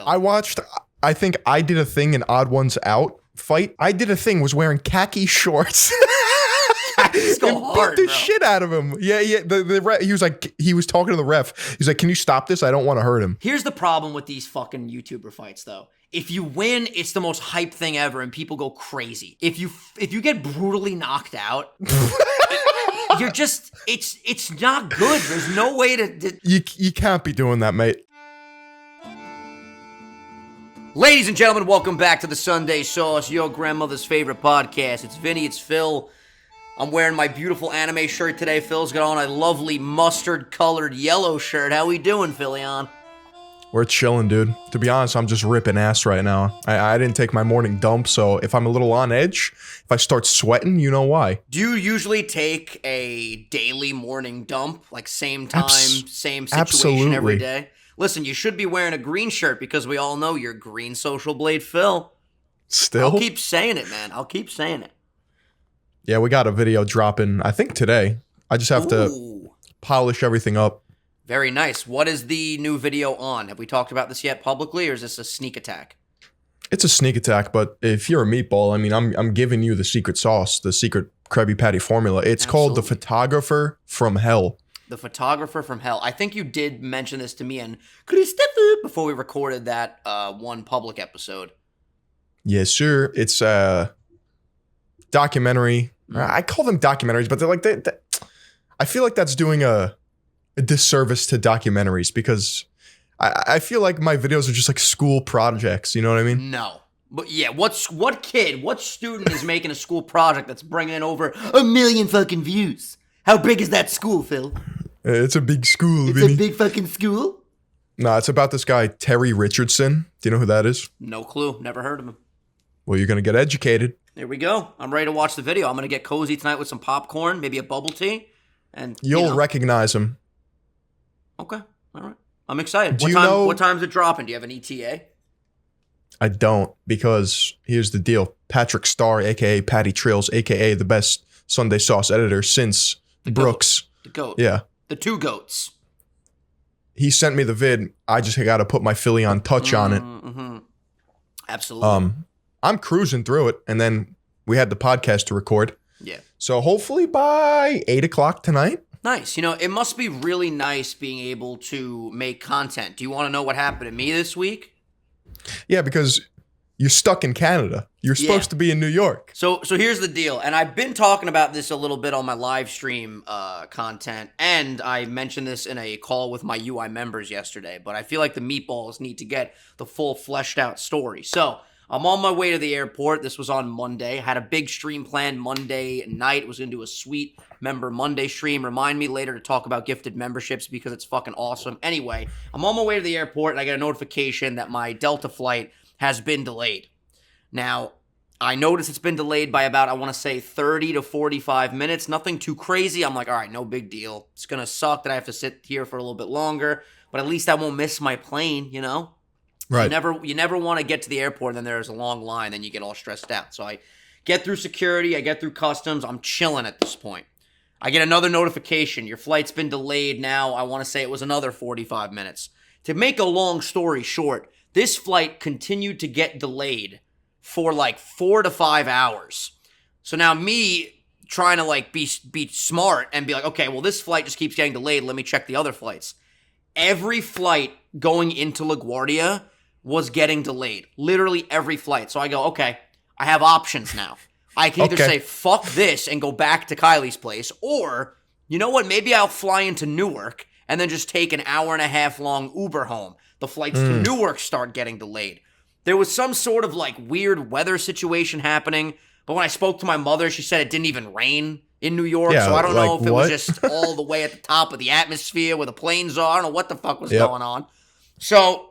I watched, I think I did a thing in Odd Ones Out fight. I did a thing, was wearing khaki shorts. Khakis go hard, beat the bro. shit out of him. Yeah. The ref, he was talking to the ref. He's like, "Can you stop this? I don't want to hurt him." Here's the problem with these fucking YouTuber fights, though. If you win, it's the most hype thing ever, and people go crazy. If you get brutally knocked out, you're just it's not good. There's no way to. You can't be doing that, mate. Ladies and gentlemen, welcome back to the Sunday Sauce, your grandmother's favorite podcast. It's Vinny, it's Phil. I'm wearing my beautiful anime shirt today. Phil's got on a lovely mustard-colored yellow shirt. How we doing, Philion? We're chilling, dude. To be honest, I'm just ripping ass right now. I didn't take my morning dump, so if I'm a little on edge, if I start sweating, you know why. Do you usually take a daily morning dump, like same time, same situation absolutely. Every day? Listen, you should be wearing a green shirt because we all know you're Green Social Blade Phil. Still? I'll keep saying it, man. I'll keep saying it. Yeah, we got a video dropping, I think today. I just have to polish everything up. Very nice. What is the new video on? Have we talked about this yet publicly, or is this a sneak attack? It's a sneak attack, but if you're a meatball, I mean, I'm giving you the secret sauce, the secret Krabby Patty formula. It's called The Photographer from Hell. The Photographer from Hell. I think you did mention this to me and Christopher before we recorded that one public episode. Yes, sir. It's a documentary. I call them documentaries, but they're like, I feel like that's doing a disservice to documentaries because I feel like my videos are just like school projects. You know what I mean? No. But yeah, what student is making a school project that's bringing in over 1 million fucking views? How big is that school, Phil? It's a big school, It's Vinny. a big fucking school? Nah, it's about this guy, Terry Richardson. Do you know who that is? No clue. Never heard of him. Well, you're going to get educated. There we go. I'm ready to watch the video. I'm going to get cozy tonight with some popcorn, maybe a bubble tea. And You'll recognize him. Okay. All right. I'm excited. Do you know what time's it dropping? Do you have an ETA? I don't, because here's the deal. Patrick Starr, a.k.a. Patty Trills, a.k.a. the best Sunday Sauce editor since Brooks. The goat. Yeah. The two goats. He sent me the vid. I just got to put my Philly on touch on it. Mm-hmm. Absolutely. I'm cruising through it, and then we had the podcast to record. Yeah. So hopefully by 8 o'clock tonight. Nice. You know, it must be really nice being able to make content. Do you want to know what happened to me this week? Yeah, because you're stuck in Canada. You're supposed to be in New York. So here's the deal, and I've been talking about this a little bit on my live stream content, and I mentioned this in a call with my UI members yesterday, but I feel like the meatballs need to get the full fleshed out story. So I'm on my way to the airport. This was on Monday. I had a big stream planned Monday night. I was going to do a sweet member Monday stream. Remind me later to talk about gifted memberships because it's fucking awesome. Anyway, I'm on my way to the airport, and I get a notification that my Delta flight has been delayed. Now, I noticed it's been delayed by about, I want to say, 30 to 45 minutes. Nothing too crazy. I'm like, all right, no big deal. It's going to suck that I have to sit here for a little bit longer, but at least I won't miss my plane, you know? Right. You never want to get to the airport and then there's a long line, then you get all stressed out. So I get through security, I get through customs, I'm chilling at this point. I get another notification. Your flight's been delayed now. I want to say it was another 45 minutes. To make a long story short, this flight continued to get delayed for like 4 to 5 hours. So now me trying to like be smart and be like, okay, well this flight just keeps getting delayed. Let me check the other flights. Every flight going into LaGuardia was getting delayed. Literally every flight. So I go, okay, I have options now. I can either say, fuck this and go back to Kylie's place, or, you know what, maybe I'll fly into Newark and then just take an hour and a half long Uber home. The flights to Newark start getting delayed. There was some sort of like weird weather situation happening, but when I spoke to my mother, she said it didn't even rain in New York, so I don't know if it was just all the way at the top of the atmosphere where the planes are. I don't know what the fuck was going on. So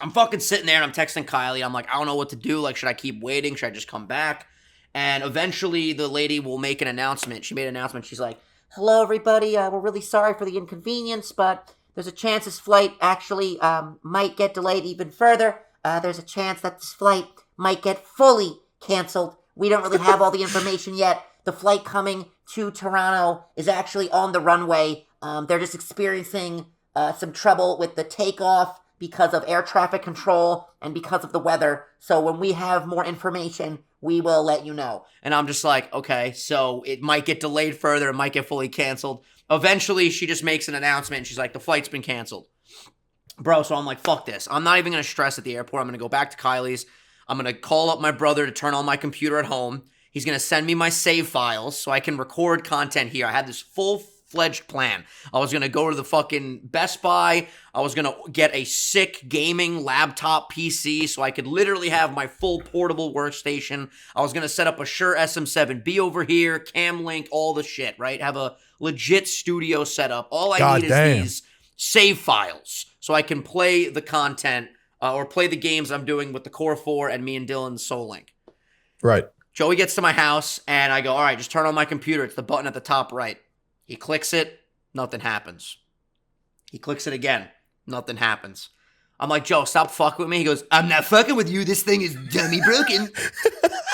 I'm fucking sitting there and I'm texting Kylie. I'm like, I don't know what to do. Like, should I keep waiting? Should I just come back? And eventually the lady will make an announcement. She made an announcement. She's like, hello, everybody. We're really sorry for the inconvenience, but there's a chance this flight actually might get delayed even further. There's a chance that this flight might get fully canceled. We don't really have all the information yet. The flight coming to Toronto is actually on the runway. They're just experiencing some trouble with the takeoff because of air traffic control and because of the weather. So when we have more information, we will let you know. And I'm just like, okay, so it might get delayed further. It might get fully canceled. Eventually, she just makes an announcement. And she's like, the flight's been canceled. Bro, so I'm like, fuck this. I'm not even going to stress at the airport. I'm going to go back to Kylie's. I'm going to call up my brother to turn on my computer at home. He's going to send me my save files so I can record content here. I had this full-fledged plan. I was going to go to the fucking Best Buy. I was going to get a sick gaming laptop PC so I could literally have my full portable workstation. I was going to set up a Shure SM7B over here, cam link, all the shit, right? Have a legit studio setup. All I need is these save files so I can play the content or play the games I'm doing with the Core 4 and me and Dylan's Soul Link. Right. Joey gets to my house, and I go, all right, just turn on my computer. It's the button at the top right. He clicks it. Nothing happens. He clicks it again. Nothing happens. I'm like, Joe, stop fucking with me. He goes, I'm not fucking with you. This thing is dummy broken.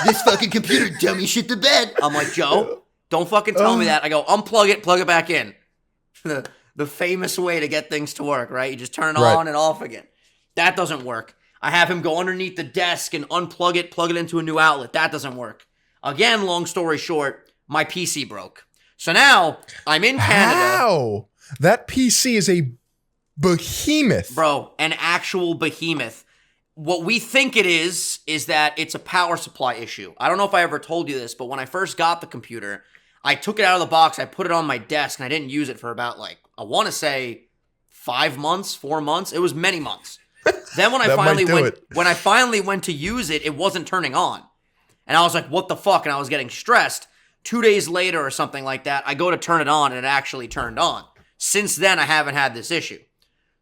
This fucking computer dummy shit to bed. I'm like, Joe, don't fucking tell me that. I go, unplug it, plug it back in. The famous way to get things to work, right? You just turn it on and off again. That doesn't work. I have him go underneath the desk and unplug it, plug it into a new outlet. That doesn't work. Again, long story short, my PC broke. So now I'm in Canada. How? That PC is a behemoth. Bro, an actual behemoth. What we think it is that it's a power supply issue. I don't know if I ever told you this, but when I first got the computer, I took it out of the box, I put it on my desk, and I didn't use it for about, I want to say 5 months, 4 months. It was many months. Then when I finally went to use it, it wasn't turning on. And I was like, what the fuck? And I was getting stressed. 2 days later or something like that, I go to turn it on, and it actually turned on. Since then, I haven't had this issue.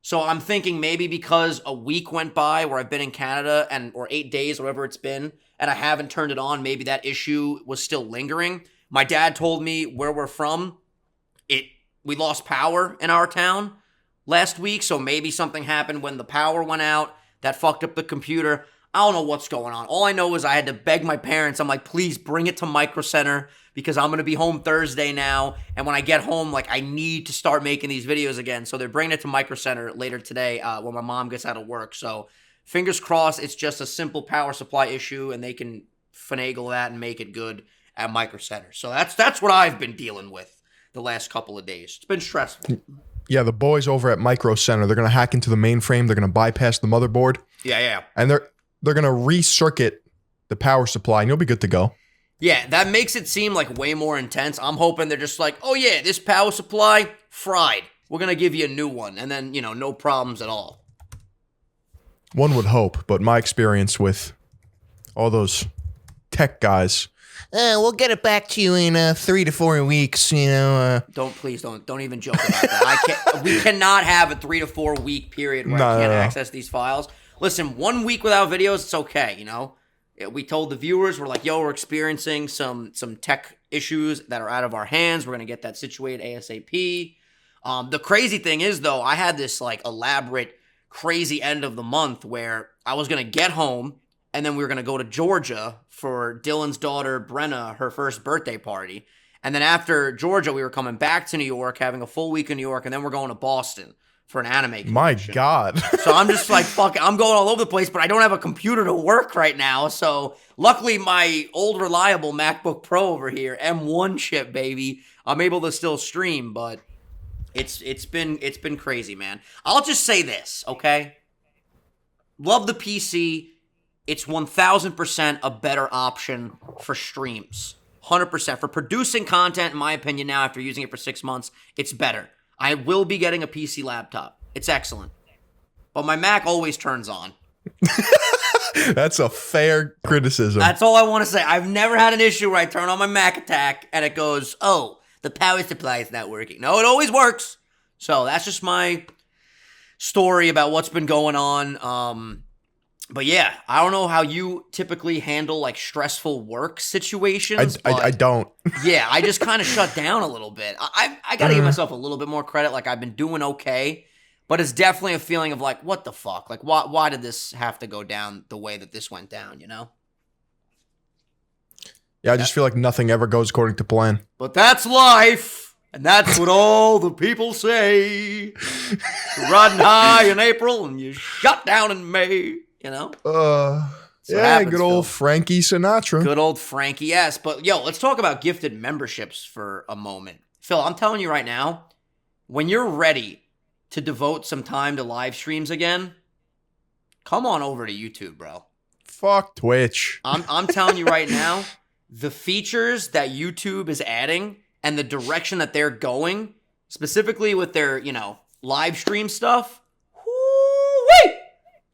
So I'm thinking maybe because a week went by where I've been in Canada or 8 days, whatever it's been, and I haven't turned it on, maybe that issue was still lingering. My dad told me where we're from, we lost power in our town last week, so maybe something happened when the power went out that fucked up the computer. I don't know what's going on. All I know is I had to beg my parents. I'm like, please bring it to Micro Center because I'm going to be home Thursday now. And when I get home, I need to start making these videos again. So they're bringing it to Micro Center later today when my mom gets out of work. So fingers crossed it's just a simple power supply issue and they can finagle that and make it good at Micro Center. So that's what I've been dealing with the last couple of days. It's been stressful. Yeah, the boys over at Micro Center, they're going to hack into the mainframe. They're going to bypass the motherboard. Yeah. And they're going to recircuit the power supply, and you'll be good to go. Yeah, that makes it seem way more intense. I'm hoping they're just oh yeah, this power supply, fried. We're going to give you a new one. And then, no problems at all. One would hope, but my experience with all those tech guys... we'll get it back to you in 3 to 4 weeks, Don't even joke about that. We cannot have a 3 to 4 week period where I can't access these files. Listen, 1 week without videos, it's okay, We told the viewers, we're we're experiencing some tech issues that are out of our hands. We're going to get that situated ASAP. The crazy thing is, though, I had this, elaborate, crazy end of the month where I was going to get home, and then we were going to go to Georgia for Dylan's daughter, Brenna, her first birthday party. And then after Georgia, we were coming back to New York, having a full week in New York, and then we're going to Boston for an anime convention. My God. So I'm just fuck it. I'm going all over the place, but I don't have a computer to work right now. So luckily, my old reliable MacBook Pro over here, M1 chip, baby, I'm able to still stream, but it's been crazy, man. I'll just say this, okay? Love the PC. It's 1,000% a better option for streams. 100%. For producing content, in my opinion now, after using it for 6 months, it's better. I will be getting a PC laptop. It's excellent. But my Mac always turns on. That's a fair criticism. That's all I want to say. I've never had an issue where I turn on my Mac Attack and it goes, oh, the power supply is not working. No, it always works. So that's just my story about what's been going on. But yeah, I don't know how you typically handle stressful work situations. I don't. Yeah, I just kind of shut down a little bit. I got to give myself a little bit more credit. I've been doing okay, but it's definitely a feeling of what the fuck? Why did this have to go down the way that this went down, Yeah, I just feel like nothing ever goes according to plan. But that's life. And that's what all the people say. You're riding high in April and you shut down in May, you know? Good old Phil. Frankie Sinatra. Good old Frankie S. But yo, let's talk about gifted memberships for a moment. Phil, I'm telling you right now, when you're ready to devote some time to live streams again, come on over to YouTube, bro. Fuck Twitch. I'm telling you right now, the features that YouTube is adding and the direction that they're going, specifically with their, live stream stuff, whoo-wee!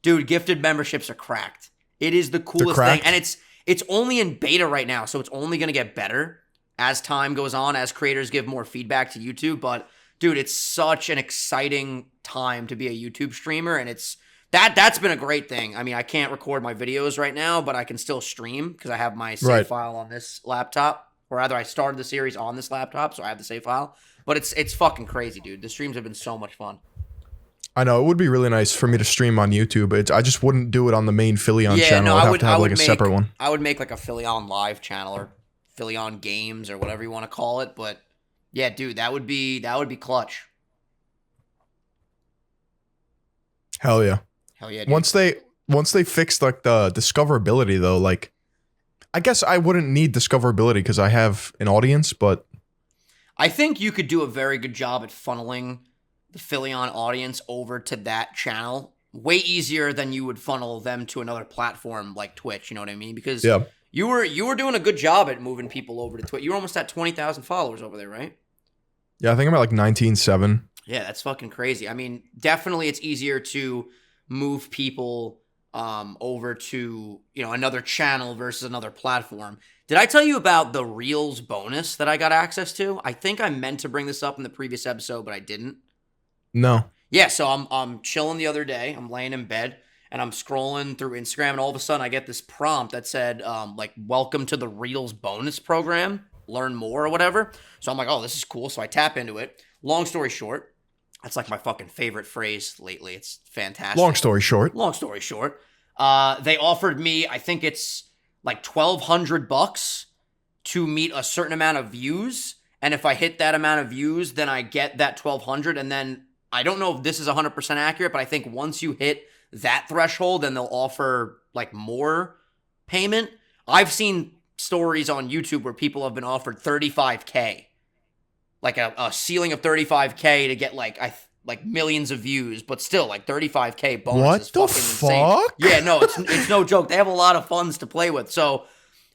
Dude, gifted memberships are cracked. It is the coolest thing. And it's only in beta right now, so it's only going to get better as time goes on, as creators give more feedback to YouTube. But, dude, it's such an exciting time to be a YouTube streamer, and that's been a great thing. I mean, I can't record my videos right now, but I can still stream because I have my save file on this laptop. Or rather, I started the series on this laptop, so I have the save file. But it's fucking crazy, dude. The streams have been so much fun. I know, it would be really nice for me to stream on YouTube. I just wouldn't do it on the main Philly-On channel. I'd have to have like a separate one. I would make like a Philly-On live channel or Philly-On games or whatever you want to call it. But yeah, dude, that would be clutch. Hell yeah. Hell yeah, dude. Once they fixed like the discoverability though, like I guess I wouldn't need discoverability because I have an audience, but I think you could do a very good job at funneling the Philly-On audience over to that channel way easier than you would funnel them to another platform like Twitch. You know what I mean? Because you were doing a good job at moving people over to Twitch. You were almost at 20,000 followers over there, right? Yeah, I think I'm at like 19.7. Yeah, that's fucking crazy. I mean, definitely it's easier to move people over to, another channel versus another platform. Did I tell you about the Reels bonus that I got access to? I think I meant to bring this up in the previous episode, but I didn't. No. Yeah, so I'm chilling the other day. I'm laying in bed and I'm scrolling through Instagram, and all of a sudden I get this prompt that said, welcome to the Reels bonus program, learn more or whatever. So I'm like, oh, this is cool. So I tap into it. Long story short, that's like my fucking favorite phrase lately. It's fantastic. Long story short, they offered me, I think it's like $1,200 to meet a certain amount of views. And if I hit that amount of views, then I get that 1,200. And then I don't know if this is 100% accurate, but I think once you hit that threshold, then they'll offer like more payment. I've seen stories on YouTube where people have been offered $35K, like a ceiling of $35K to get like millions of views, but still like $35K bonus what is the fucking insane. Yeah, no, it's no joke. They have a lot of funds to play with. So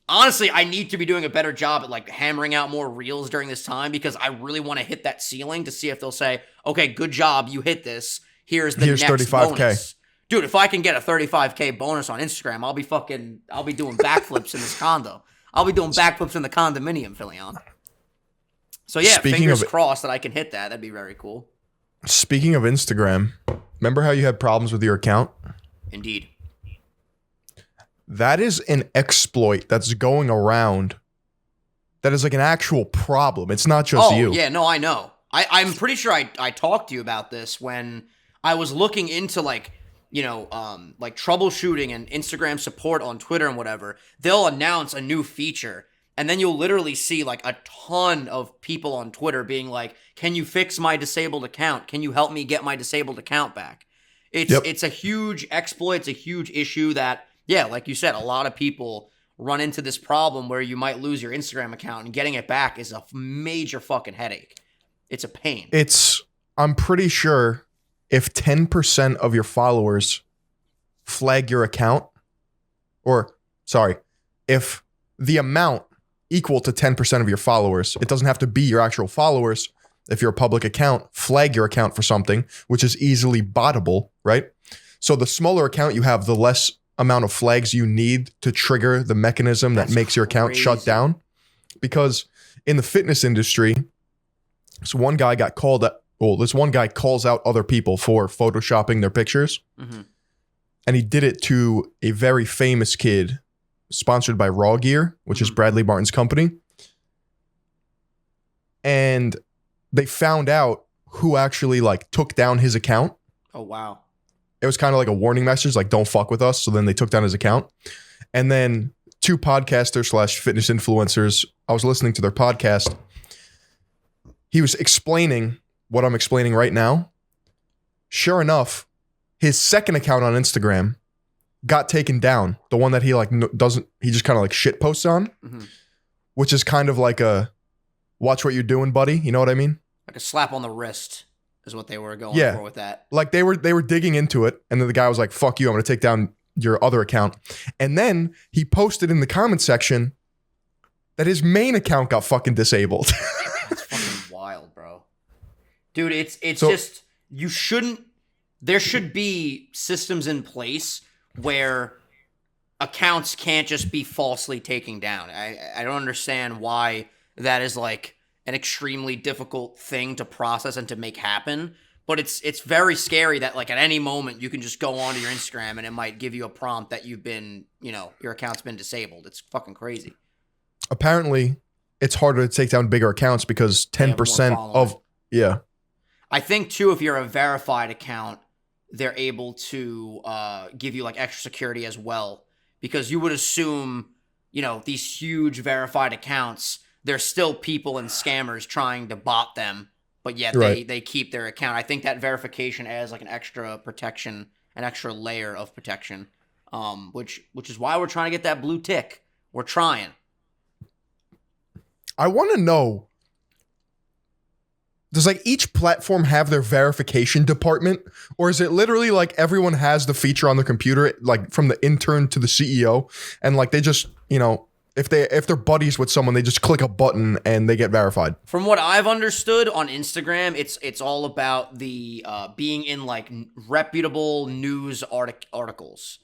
honestly, I need to be doing a better job at like hammering out more reels during this time because I really want to hit that ceiling to see if they'll say, okay, good job, you hit this. Here's next 35K. bonus. Dude, if I can get a $35K bonus on Instagram, I'll be doing backflips in this condo. I'll be doing backflips in the condominium, Philly-On. So yeah, fingers crossed that I can hit that. That'd be very cool. Speaking of Instagram, remember how you had problems with your account? Indeed. That is an exploit that's going around. That is like an actual problem. It's not just you. Oh, yeah, no, I know. I'm pretty sure I talked to you about this when I was looking into like troubleshooting and Instagram support on Twitter and whatever. They'll announce a new feature, and then you'll literally see like a ton of people on Twitter being like, can you fix my disabled account? Can you help me get my disabled account back? It's a huge exploit. It's a huge issue that, yeah, like you said, a lot of people run into this problem where you might lose your Instagram account, and getting it back is a major fucking headache. It's a pain. I'm pretty sure if 10% of your followers flag your account, if the amount equal to 10% of your followers, it doesn't have to be your actual followers. If you're a public account, flag your account for something, which is easily bottable, right? So the smaller account you have, the less amount of flags you need to trigger the mechanism that makes your account shut down. Because in the fitness industry, this one guy calls out other people for photoshopping their pictures. Mm-hmm. And he did it to a very famous kid sponsored by Raw Gear, which is Bradley Martin's company. And they found out who actually like took down his account. Oh, wow. It was kind of like a warning message, like, don't fuck with us. So then they took down his account. And then two podcasters / fitness influencers, I was listening to their podcast. he was explaining what I'm explaining right now. Sure enough, his second account on Instagram got taken down. The one that he like he just kind of like shit posts on, which is kind of like a watch what you're doing, buddy. You know what I mean? Like a slap on the wrist is what they were going for with that. Like they were digging into it, and then the guy was like, "Fuck you, I'm gonna take down your other account." And then he posted in the comment section that his main account got fucking disabled. That's fucking wild, bro. Dude, it's just you shouldn't. There should be systems in place where accounts can't just be falsely taken down. I don't understand why that is like an extremely difficult thing to process and to make happen. But it's very scary that like at any moment you can just go onto your Instagram and it might give you a prompt that you've been, your account's been disabled. It's fucking crazy. Apparently, it's harder to take down bigger accounts because 10% of I think too, if you're a verified account, they're able to give you like extra security as well, because you would assume, these huge verified accounts, there's still people and scammers trying to bot them, but yet they keep their account. I think that verification adds like an extra protection, an extra layer of protection, which is why we're trying to get that blue tick. We're trying. I want to know, does like each platform have their verification department, or is it literally like everyone has the feature on their computer, like from the intern to the CEO, and like they just, if they're buddies with someone, they just click a button and they get verified? From what I've understood on Instagram, it's all about the being in like reputable news articles,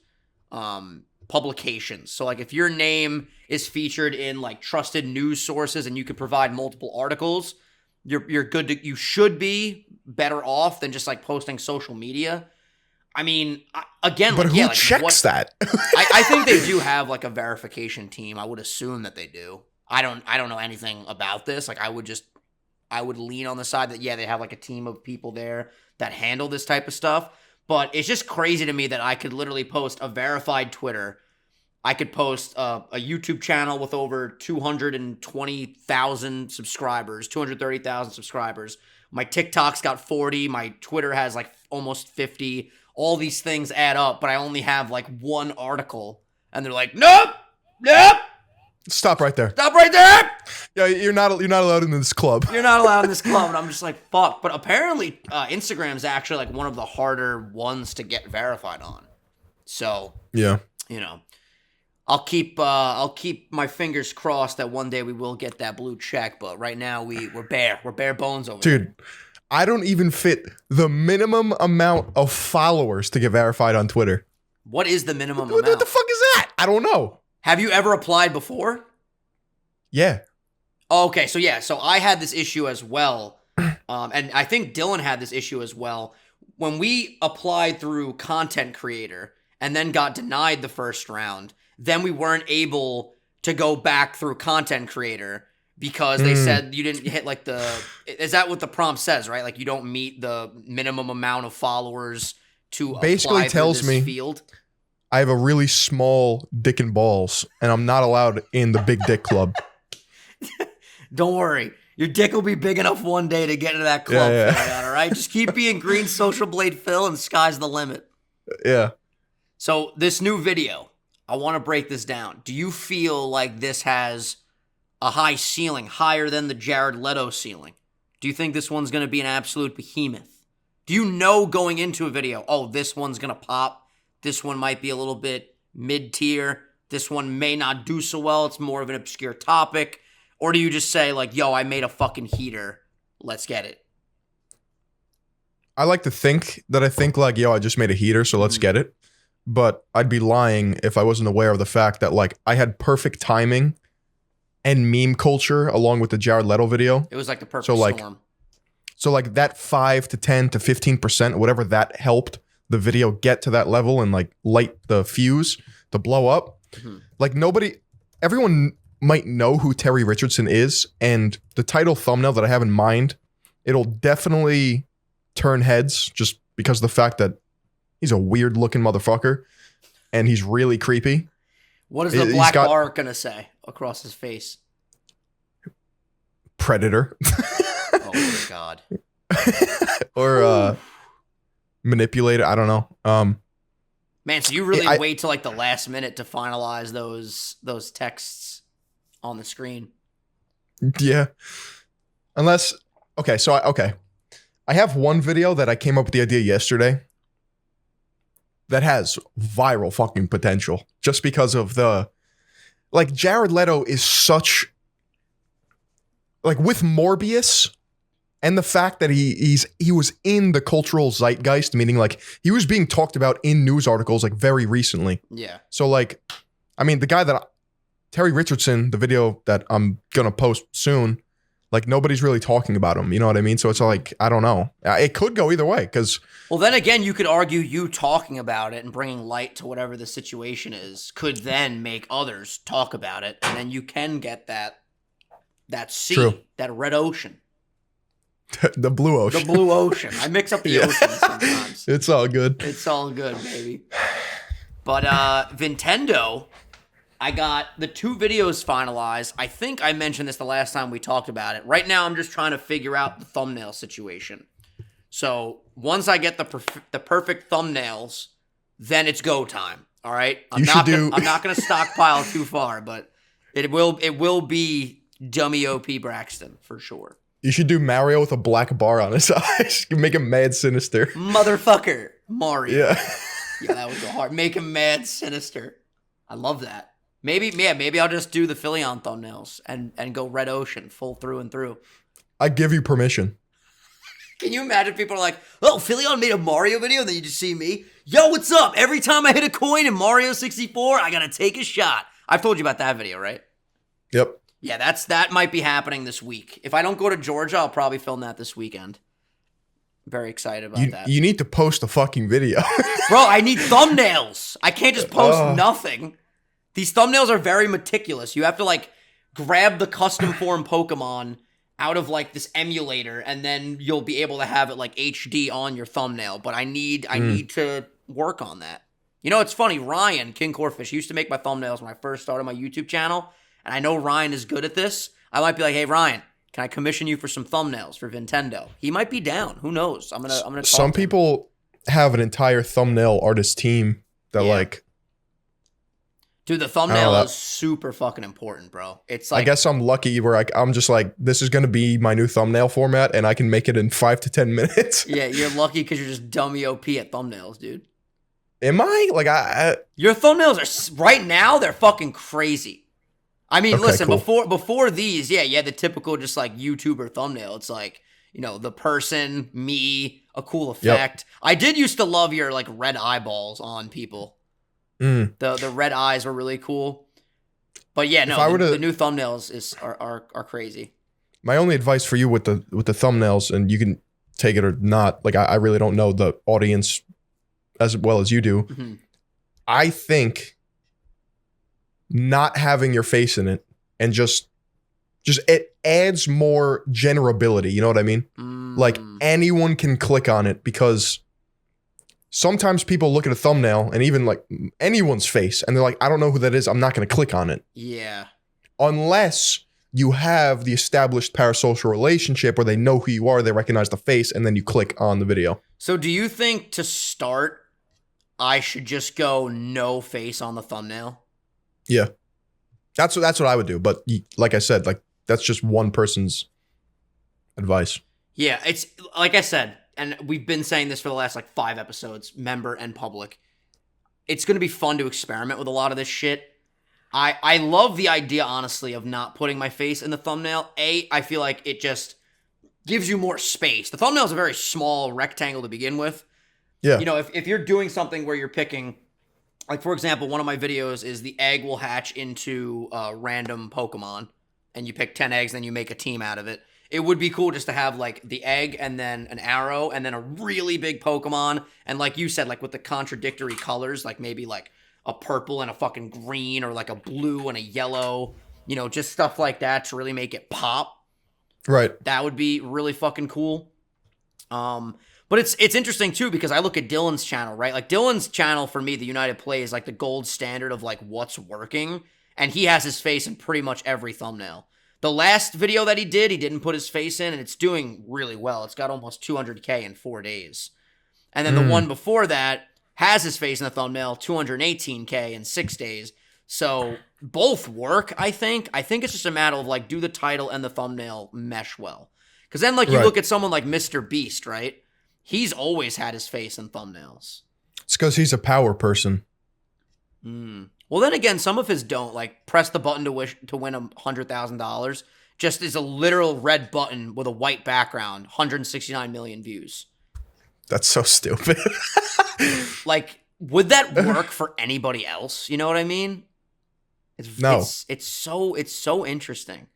publications. So like if your name is featured in like trusted news sources and you can provide multiple articles, you're good to, you should be better off than just like posting social media. I mean, again, but like, who checks that? I think they do have like a verification team. I would assume that they do. I don't know anything about this. Like I would lean on the side that they have like a team of people there that handle this type of stuff. But it's just crazy to me that I could literally post a verified Twitter. I could post a YouTube channel with over 220,000 subscribers, 230,000 subscribers. My TikTok's got 40. My Twitter has like almost 50. All these things add up, but I only have like one article. And they're like, nope. Stop right there. Stop right there. Yeah, you're not allowed in this club. You're not allowed in this club. And I'm just like, fuck. But apparently Instagram's actually like one of the harder ones to get verified on. So, yeah, I'll keep my fingers crossed that one day we will get that blue check, but right now we're bare bones over there. Dude, I don't even fit the minimum amount of followers to get verified on Twitter. What is the minimum amount? What the fuck is that? I don't know. Have you ever applied before? Yeah. Okay, so I had this issue as well, and I think Dylan had this issue as well. When we applied through Content Creator and then got denied the first round, then we weren't able to go back through Content Creator because they said you didn't hit like is that what the prompt says, right? Like you don't meet the minimum amount of followers to basically apply tells through this me field. I have a really small dick and balls, and I'm not allowed in the big dick club. Don't worry. Your dick will be big enough one day to get into that club. Yeah. All right? Just keep being green social blade Phil and sky's the limit. Yeah. So this new video, I want to break this down. Do you feel like this has a high ceiling, higher than the Jared Leto ceiling? Do you think this one's going to be an absolute behemoth? Do you know going into a video, oh, this one's going to pop? This one might be a little bit mid-tier. This one may not do so well. It's more of an obscure topic. Or do you just say, like, yo, I made a fucking heater. Let's get it. I like to think that I think like, yo, I just made a heater, so let's get it. But I'd be lying if I wasn't aware of the fact that like I had perfect timing and meme culture along with the Jared Leto video. It was like the perfect storm. So like that 5 to 10 to 15%, whatever that helped the video get to that level and like light the fuse to blow up. Like everyone might know who Terry Richardson is, and the title thumbnail that I have in mind, it'll definitely turn heads just because of the fact that he's a weird looking motherfucker and he's really creepy. What is the black bar gonna say across his face? Predator. Oh my god. or manipulate it. I don't know. Man, so you really wait till like the last minute to finalize those texts on the screen. Yeah. Unless, okay, so I have one video that I came up with the idea yesterday that has viral fucking potential just because of like Jared Leto is such, like with Morbius and the fact that he was in the cultural zeitgeist, meaning like he was being talked about in news articles like very recently. Yeah. So like, I mean, the guy Terry Richardson, the video that I'm gonna post soon, like nobody's really talking about him. You know what I mean? So it's like, I don't know. It could go either way because. Well, then again, you could argue you talking about it and bringing light to whatever the situation is could then make others talk about it, and then you can get that sea, True. that red ocean. The blue ocean. The blue ocean. I mix up the oceans sometimes. It's all good. It's all good, baby. But Nintendo, I got the 2 videos finalized. I think I mentioned this the last time we talked about it. Right now, I'm just trying to figure out the thumbnail situation. So once I get the perfect thumbnails, then it's go time. All right. I'm not going to stockpile too far, but it will be dummy OP Braxton for sure. You should do Mario with a black bar on his eyes. You make him mad sinister. Motherfucker, Mario. Yeah. Yeah, that would go hard. Make him mad sinister. I love that. Maybe I'll just do the Philion thumbnails and go Red Ocean full through and through. I give you permission. Can you imagine people are like, oh, Philion made a Mario video, and then you just see me? Yo, what's up? Every time I hit a coin in Mario 64, I gotta take a shot. I've told you about that video, right? Yep. Yeah, that might be happening this week. If I don't go to Georgia, I'll probably film that this weekend. Very excited about that. You need to post a fucking video. Bro, I need thumbnails. I can't just post nothing. These thumbnails are very meticulous. You have to like grab the custom form Pokemon out of like this emulator, and then you'll be able to have it like HD on your thumbnail. But I need to work on that. You know, it's funny. Ryan, King Corfish, used to make my thumbnails when I first started my YouTube channel. And I know Ryan is good at this. I might be like, hey, Ryan, can I commission you for some thumbnails for Nintendo? He might be down. Who knows? I'm gonna talk Some to him. people have an entire thumbnail artist team that like. Dude, the thumbnail is super fucking important, bro. It's like, I guess I'm lucky where I'm just like, this is going to be my new thumbnail format and I can make it in 5 to 10 minutes. Yeah, you're lucky because you're just dummy OP at thumbnails, dude. Am I? Like, Your thumbnails are, right now, they're fucking crazy. I mean, Okay, listen, cool. before these, yeah, you had the typical just like YouTuber thumbnail. It's like, you know, the person, me, a cool effect. Yep. I did used to love your like red eyeballs on people. The red eyes were really cool. But yeah, no, the new thumbnails are crazy. My only advice for you with the thumbnails, and you can take it or not, like I really don't know the audience as well as you do. Mm-hmm. I think not having your face in it and just it adds more generability. You know what I mean? Like anyone can click on it because sometimes people look at a thumbnail and even like anyone's face and they're like, I don't know who that is. I'm not going to click on it. Yeah. Unless you have the established parasocial relationship where they know who you are, they recognize the face, and then you click on the video. So do you think to start, I should just go no face on the thumbnail? Yeah. That's what I would do. But like I said, like that's just one person's advice. Yeah. It's like I said, and we've been saying this for the last like 5 episodes, member and public. It's going to be fun to experiment with a lot of this shit. I love the idea, honestly, of not putting my face in the thumbnail. I feel like it just gives you more space. The thumbnail is a very small rectangle to begin with. Yeah. You know, if you're doing something where you're picking, like for example, one of my videos is the egg will hatch into a random Pokemon, and you pick 10 eggs, then you make a team out of it. It would be cool just to have like the egg and then an arrow and then a really big Pokemon. And like you said, like with the contradictory colors, like maybe like a purple and a fucking green or like a blue and a yellow, you know, just stuff like that to really make it pop. Right. That would be really fucking cool. But it's interesting too because I look at Dylan's channel, right? Like Dylan's channel for me, the United Play is like the gold standard of like what's working. And he has his face in pretty much every thumbnail. The last video that he didn't put his face in, and it's doing really well. It's got almost 200K in 4 days. And then the one before that has his face in the thumbnail, 218K in 6 days. So both work, I think. I think it's just a matter of like, do the title and the thumbnail mesh well? Because then like you look at someone like Mr. Beast, right? He's always had his face in thumbnails. It's because he's a power person. Well, then again, some of his don't. Like, press the button to win $100,000. Just is a literal red button with a white background. 169 million views. That's so stupid. Like, would that work for anybody else? You know what I mean? It's so interesting.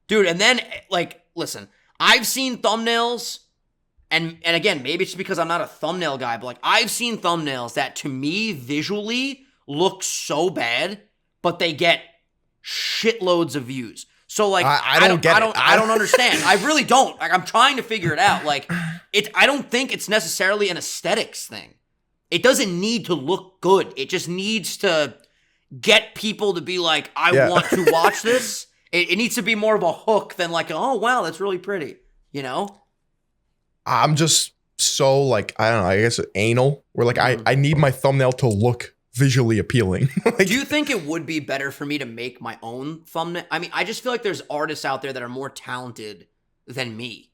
Dude, and then, like, listen, I've seen thumbnails, and again, maybe it's because I'm not a thumbnail guy, but, like, I've seen thumbnails that, to me, visually look so bad, but they get shitloads of views. So, like, I don't understand. I really don't. Like, I'm trying to figure it out. Like, I don't think it's necessarily an aesthetics thing. It doesn't need to look good. It just needs to get people to be like, I want to watch this. It needs to be more of a hook than like, oh, wow, that's really pretty. You know? I'm just so like, I don't know, I guess anal. Where like, I need my thumbnail to look visually appealing. Like, do you think it would be better for me to make my own thumbnail? I mean, I just feel like there's artists out there that are more talented than me.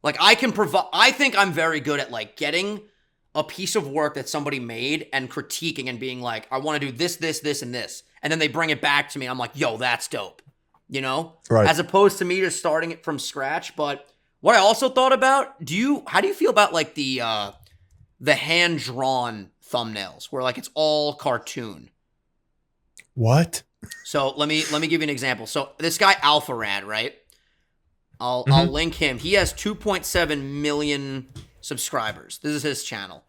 Like, I think I'm very good at like getting a piece of work that somebody made and critiquing and being like, I want to do this, this, this, and this. And then they bring it back to me. And I'm like, yo, that's dope. You know? Right. As opposed to me just starting it from scratch. But what I also thought about, how do you feel about like the hand-drawn thumbnails where like it's all cartoon? What? So let me give you an example. So this guy AlphaRad, right? I'll link him. He has 2.7 million subscribers. This is his channel.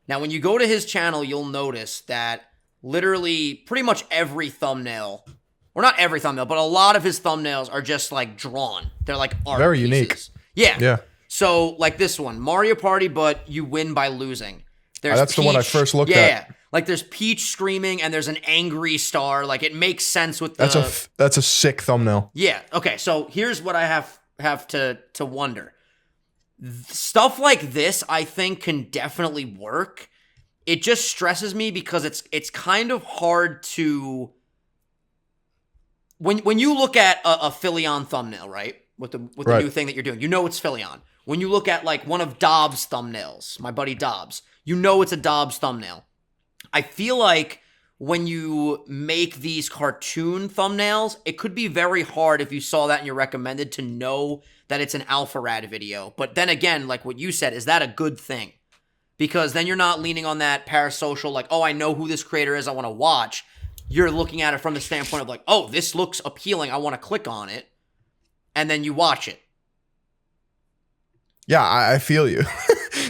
Now, when you go to his channel, you'll notice that literally pretty much every thumbnail, or not every thumbnail, but a lot of his thumbnails are just like drawn. They're like art Very pieces. unique. Yeah. Yeah. So like this one, Mario Party, but you win by losing. There's That's the one I first looked at. Yeah. Like there's Peach screaming and there's an angry star. Like it makes sense with the... That's a sick thumbnail. Yeah. Okay. So here's what I have to wonder. Stuff like this, I think, can definitely work. It just stresses me because it's kind of hard to... When you look at a Philly-on thumbnail, right? With the new thing that you're doing, you know it's Philly-on. When you look at like one of Dobbs' thumbnails, my buddy Dobbs, you know it's a Dobbs thumbnail. I feel like when you make these cartoon thumbnails, it could be very hard if you saw that and you're recommended to know that it's an AlphaRad video. But then again, like what you said, is that a good thing? Because then you're not leaning on that parasocial, like, oh, I know who this creator is, I want to watch. You're looking at it from the standpoint of like, oh, this looks appealing, I want to click on it. And then you watch it. Yeah, I feel you.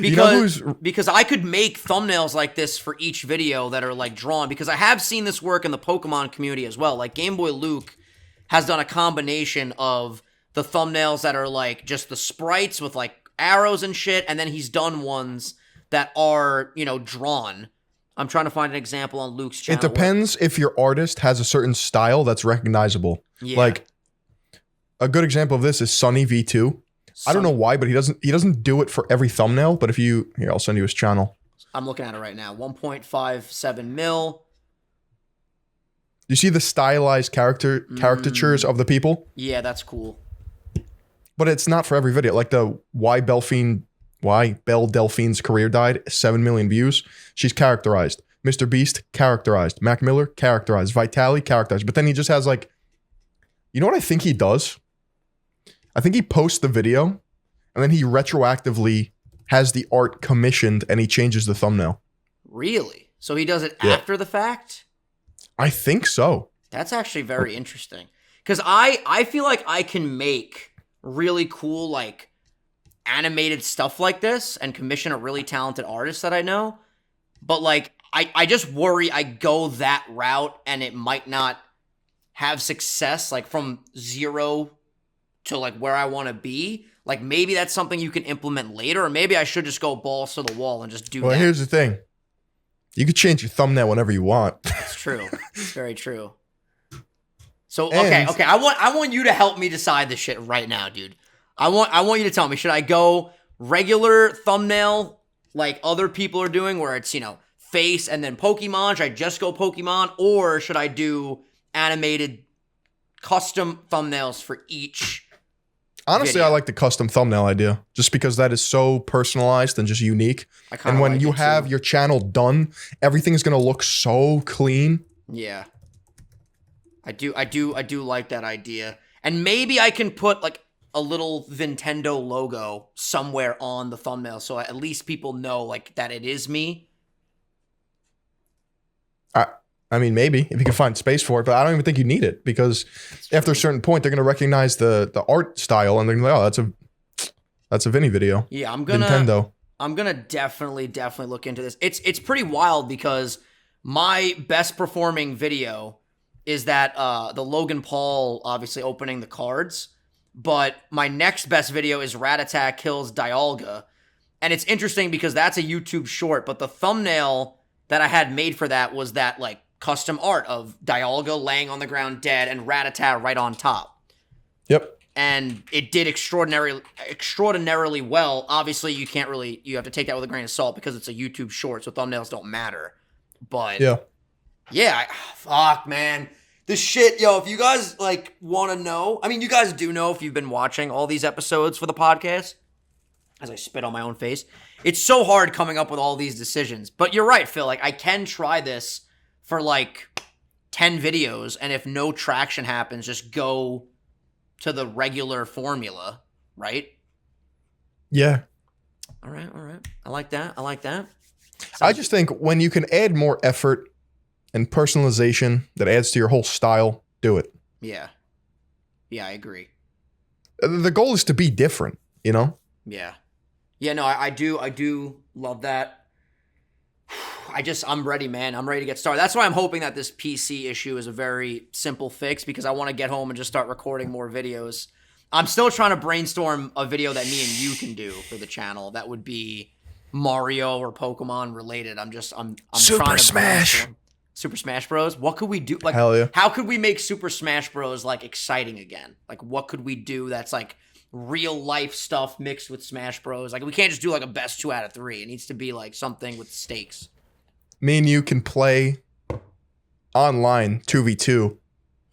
Because I could make thumbnails like this for each video that are like drawn, because I have seen this work in the Pokemon community as well. Like Game Boy Luke has done a combination of the thumbnails that are like just the sprites with like arrows and shit, and then he's done ones that are, you know, drawn. I'm trying to find an example on Luke's channel. It depends if your artist has a certain style that's recognizable. Yeah. Like a good example of this is Sunny V2. I don't know why, but he doesn't do it for every thumbnail. But here, I'll send you his channel. I'm looking at it right now. 1.57 mil. You see the stylized caricatures of the people? Yeah, that's cool. But it's not for every video. Like the Why Belle Delphine's career died, 7 million views. She's characterized. Mr. Beast, characterized. Mac Miller, characterized. Vitali, characterized. But then he just has like, you know what I think he does? I think he posts the video and then he retroactively has the art commissioned and he changes the thumbnail. Really? So he does it after the fact? I think so. That's actually very interesting. Because I feel like I can make really cool, like, animated stuff like this and commission a really talented artist that I know. But, like, I just worry I go that route and it might not have success, like, from zero to like where I want to be. Like maybe that's something you can implement later, or maybe I should just go balls to the wall and just do that. Well, here's the thing. You could change your thumbnail whenever you want. It's true. It's very true. So And- okay. I want you to help me decide this shit right now, dude. I want you to tell me, should I go regular thumbnail like other people are doing where it's, face and then Pokemon? Should I just go Pokemon, or should I do animated custom thumbnails for each? Honestly, video? I like the custom thumbnail idea just because that is so personalized and just unique. I kinda And when like you it, have too. your channel done, everything's going to look so clean. Yeah. I do like that idea. And maybe I can put like a little Nintendo logo somewhere on the thumbnail so at least people know like that it is me. I mean, maybe if you can find space for it, but I don't even think you need it because after a certain point, they're going to recognize the art style and they're going to be like, oh, that's a Vinny video. Yeah, I'm gonna definitely look into this. It's pretty wild because my best performing video is that the Logan Paul obviously opening the cards, but my next best video is Rat Attack kills Dialga. And it's interesting because that's a YouTube short, but the thumbnail that I had made for that was that like custom art of Dialga laying on the ground dead and Rattata right on top. Yep. And it did extraordinarily well. Obviously, you have to take that with a grain of salt because it's a YouTube short, so thumbnails don't matter. But yeah, fuck, man. This shit, yo, if you guys like want to know, I mean, you guys do know if you've been watching all these episodes for the podcast, as I spit on my own face. It's so hard coming up with all these decisions. But you're right, Phil. Like, I can try this for like 10 videos, and if no traction happens, just go to the regular formula, right? Yeah. All right. I like that. I just think when you can add more effort and personalization that adds to your whole style, do it. Yeah, I agree. The goal is to be different, you know? Yeah, no, I do love that. I'm ready, man. I'm ready to get started. That's why I'm hoping that this PC issue is a very simple fix because I want to get home and just start recording more videos. I'm still trying to brainstorm a video that me and you can do for the channel that would be Mario or Pokemon related. I'm Super trying to Smash. brainstorm. Super Smash Bros. What could we do? Like, Hell yeah. how could we make Super Smash Bros. Like exciting again? Like, what could we do that's like real life stuff mixed with Smash Bros? Like, we can't just do like a best 2 out of 3. It needs to be like something with stakes. Me and you can play online 2v2.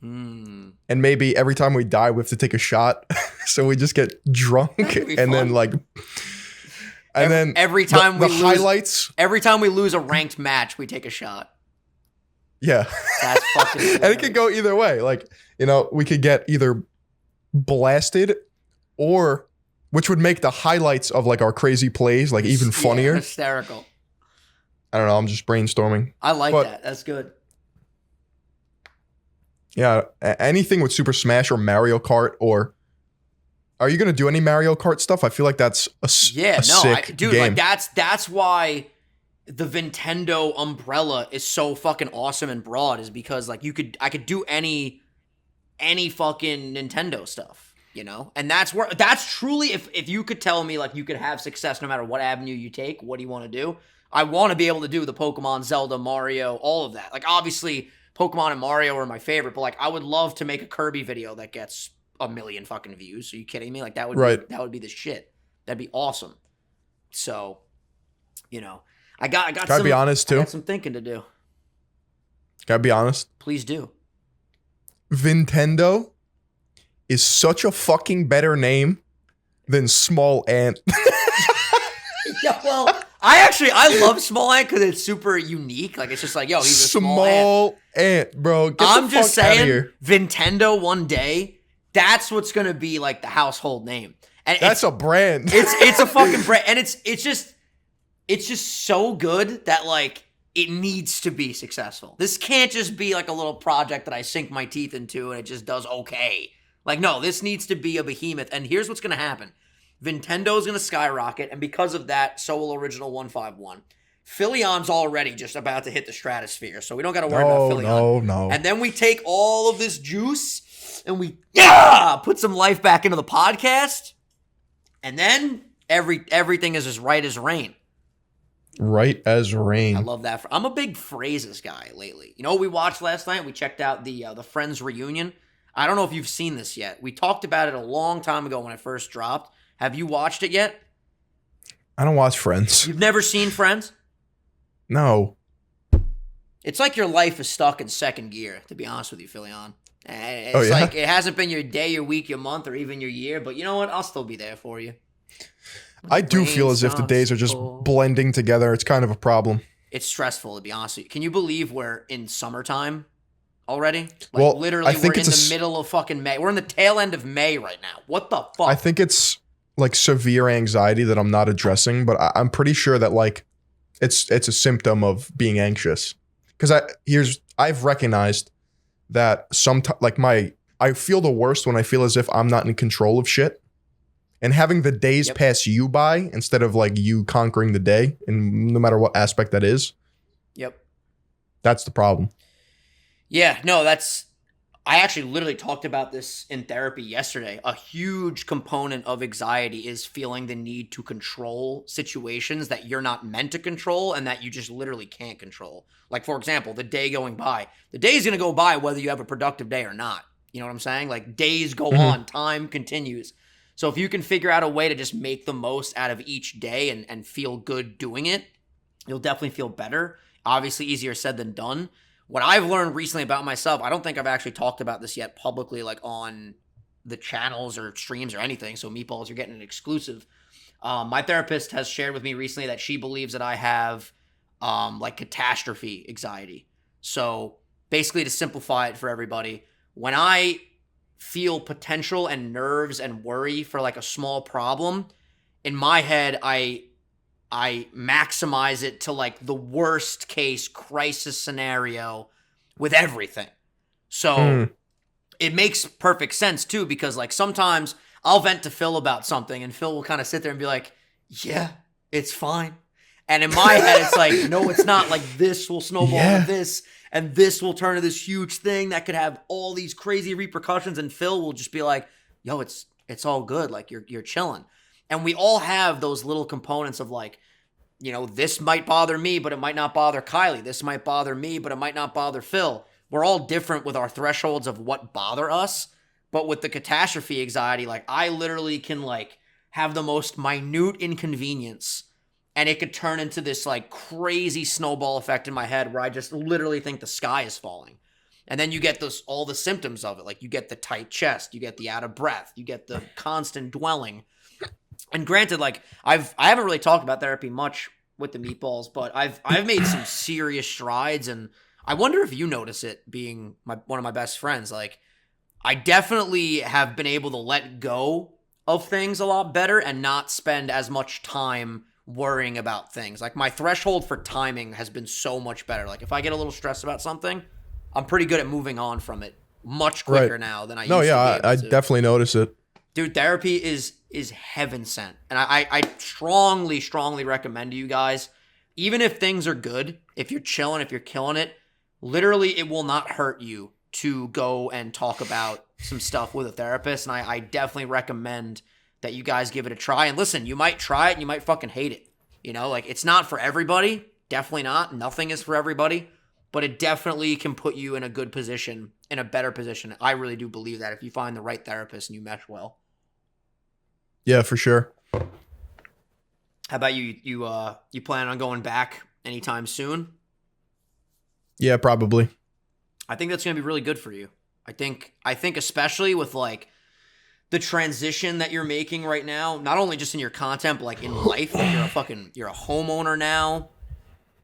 And maybe every time we die, we have to take a shot. So we just get drunk and then like, and then every time the we lose, highlights. Every time we lose a ranked match, we take a shot. Yeah. That's fucking And it could go either way. Like, we could get either blasted or which would make the highlights of like our crazy plays like even funnier. Yeah, hysterical. I don't know. I'm just brainstorming. I like But- that. That's good. Yeah. Anything with Super Smash or Mario Kart or are you going to do any Mario Kart stuff? I feel like that's a sick dude, game. like that's why the Nintendo umbrella is so fucking awesome and broad is because like I could do any fucking Nintendo stuff, And that's truly if you could tell me like you could have success no matter what avenue you take, what do you want to do? I want to be able to do the Pokemon, Zelda, Mario, all of that. Like obviously Pokemon and Mario are my favorite, but like I would love to make a Kirby video that gets 1 million fucking views. Are you kidding me? Like that would be the shit. That'd be awesome. So, I got Gotta be honest too. I got some thinking to do. Gotta be honest. Please do. Nintendo is such a fucking better name than Small Ant. Yeah, well, I love Small Ant because it's super unique. Like it's just like, yo, he's a small ant. Ant, bro. Get I'm the just fuck outta saying, here. Nintendo one day, that's what's gonna be like the household name. And That's a brand. it's a fucking brand, and it's just so good that like it needs to be successful. This can't just be like a little project that I sink my teeth into and it just does okay. Like no, this needs to be a behemoth. And here's what's gonna happen: Nintendo's gonna skyrocket, and because of that, so will Original 151. Philion's already just about to hit the stratosphere, so we don't got to worry about Philion. No. And then we take all of this juice and we put some life back into the podcast, and then everything is as right as rain. Right as rain. I love that. I'm a big phrases guy lately. You know what we watched last night? We checked out the Friends reunion. I don't know if you've seen this yet. We talked about it a long time ago when it first dropped. Have you watched it yet? I don't watch Friends. You've never seen Friends? No. It's like your life is stuck in second gear, to be honest with you, Philion. It's Oh, yeah? like it hasn't been your day, your week, your month, or even your year, but you know what? I'll still be there for you. I do feel as if the days are just blending together. It's kind of a problem. It's stressful, to be honest with you. Can you believe we're in summertime already? Like, Well, literally, I think we're in it's the middle of fucking May. We're in the tail end of May right now. What the fuck? I think it's like severe anxiety that I'm not addressing, but I'm pretty sure that like it's a symptom of being anxious. Because I've recognized that I feel the worst when I feel as if I'm not in control of shit. And having the days pass you by instead of like you conquering the day, and no matter what aspect that is. Yep. That's the problem. Yeah, no, I actually literally talked about this in therapy yesterday. A huge component of anxiety is feeling the need to control situations that you're not meant to control and that you just literally can't control. Like, for example, the day going by. The day is going to go by whether you have a productive day or not. You know what I'm saying? Like, days go on, time continues. So if you can figure out a way to just make the most out of each day and feel good doing it, you'll definitely feel better. Obviously, easier said than done. What I've learned recently about myself, I don't think I've actually talked about this yet publicly, like on the channels or streams or anything. So Meatballs, you're getting an exclusive. My therapist has shared with me recently that she believes that I have like catastrophe anxiety. So basically, to simplify it for everybody, when I feel potential and nerves and worry for like a small problem, in my head, I maximize it to like the worst case crisis scenario with everything. So it makes perfect sense too, because like sometimes I'll vent to Phil about something and Phil will kind of sit there and be like, yeah, it's fine. And in my head, it's like, no, it's not. Like this will snowball into this and this will turn to this huge thing that could have all these crazy repercussions. And Phil will just be like, yo, it's all good. Like you're chilling. And we all have those little components of like, you know, this might bother me, but it might not bother Kylie. This might bother me, but it might not bother Phil. We're all different with our thresholds of what bother us. But with the catastrophe anxiety, like I literally can like have the most minute inconvenience and it could turn into this like crazy snowball effect in my head where I just literally think the sky is falling. And then you get all the symptoms of it. Like you get the tight chest, you get the out of breath, you get the constant dwelling. And granted, like I haven't really talked about therapy much with the Meatballs, but I've made some serious strides, and I wonder if you notice it being one of my best friends. Like I definitely have been able to let go of things a lot better and not spend as much time worrying about things. Like my threshold for timing has been so much better. Like if I get a little stressed about something, I'm pretty good at moving on from it much quicker now than I used to be able I to. definitely notice it. Dude, therapy is heaven sent. And I strongly, strongly recommend to you guys, even if things are good, if you're chilling, if you're killing it, literally it will not hurt you to go and talk about some stuff with a therapist. And I definitely recommend that you guys give it a try. And listen, you might try it and you might fucking hate it. You know, like it's not for everybody. Definitely not. Nothing is for everybody. But it definitely can put you in a good position, in a better position. I really do believe that if you find the right therapist and you mesh well. Yeah, for sure. How about you? You plan on going back anytime soon? Yeah, probably. I think that's going to be really good for you. I think especially with like the transition that you're making right now, not only just in your content, but like in life, like you're a homeowner now.